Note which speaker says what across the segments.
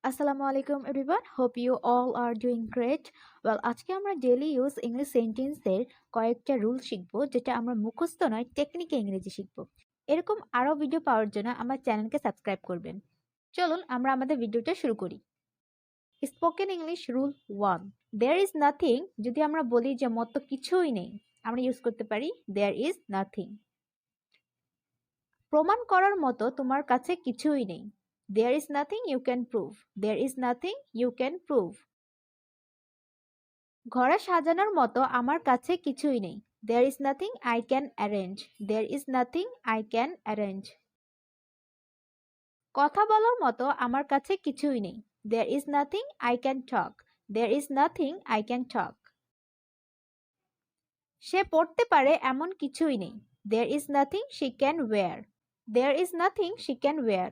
Speaker 1: Assalamualaikum everyone. Hope you all are doing great. Well, আজকে আমরা daily use English সেন্টেন্সের কয়েকটা রুল শিখবো যেটা আমরা মুখস্থ নয় টেকনিকে ইংরেজি শিখবো। এরকম আরো ভিডিও পাওয়ার জন্য আমার চ্যানেলকে সাবস্ক্রাইব করবেন। চলুন আমরা আমাদের ভিডিওটা শুরু করি। Spoken English rule 1। There is nothing যদি আমরা বলি যে মত কিছুই নেই, আমরা ইউজ করতে পারি দেয়ার ইজ নাথিং। প্রমাণ করার মতো তোমার কাছে কিছুই নেই। There is nothing you can prove. There is nothing you can prove. ঘরে সাজানোর মতো আমার কাছে কিছুই নেই। There is nothing I can arrange. There is nothing I can arrange. কথা বলার মতো আমার কাছে কিছুই নেই। There is nothing I can talk. There is nothing I can talk. সে পড়তে পারে এমন কিছুই নেই। There is nothing she can wear. There is nothing she can wear.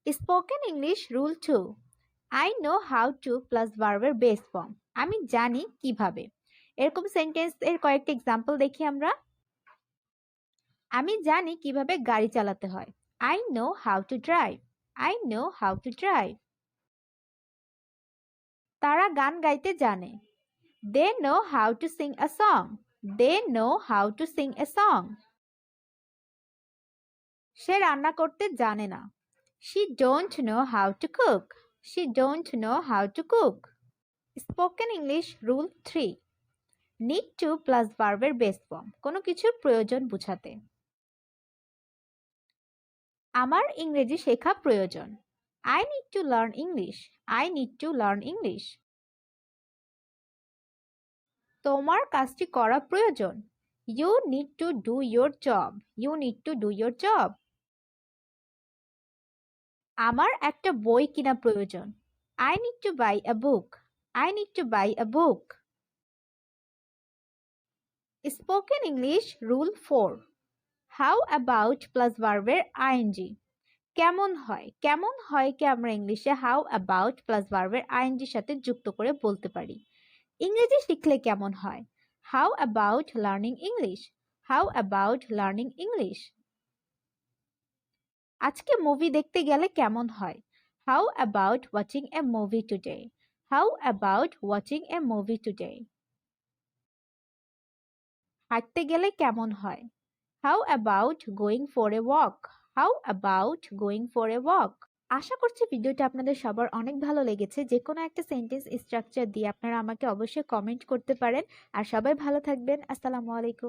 Speaker 1: Spoken English Rule 2. I know how to plus ভার্বের base form. আমি জানি কিভাবে। এরকম সেন্টেন্স এর কয়েকটা এক্সাম্পল দেখি আমরা। আমি জানি কিভাবে গাড়ি চালাতে হয়। I know how to drive. I know how to drive. তারা গান গাইতে জানে। They know how to sing a song. They know how to sing a song. সে রান্না করতে জানে না। She don't know how to cook. She don't know how to cook. Spoken English Rule 3. Need to plus ভার্বের base form কোনো কিছুর প্রয়োজন বোঝাতে। আমার ইংরেজি শেখা প্রয়োজন। I need to learn English. I need to learn English. তোমার কাজটি করা প্রয়োজন। You need to do your job. You need to do your job. আমার একটা বই কিনা প্রয়োজন। I need to buy a book. I need to buy a book. Spoken English Rule 4. How about plus ভার্বের ing. কেমন হয়? কেমন হয় কে আমরা ইংলিশে হাউ অ্যাবাউট প্লাস ভার্বের আইএনজির সাথে যুক্ত করে বলতে পারি। ইংরেজি শিখলে কেমন হয়? How about learning English. How about learning English. আজকে মুভি দেখতে গেলে কেমন হয়? How about watching a movie today. How about watching a movie today. হাঁটতে গেলে কেমন হয়? How about going for a walk. How about going for a walk. আশা করছি ভিডিওটা আপনাদের সবার অনেক ভালো লেগেছে। যে কোনো একটা সেন্টেন্স স্ট্রাকচার দিয়ে আপনারা আমাকে অবশ্যই কমেন্ট করতে পারেন। আর সবাই ভালো থাকবেন। আসসালামু আলাইকুম।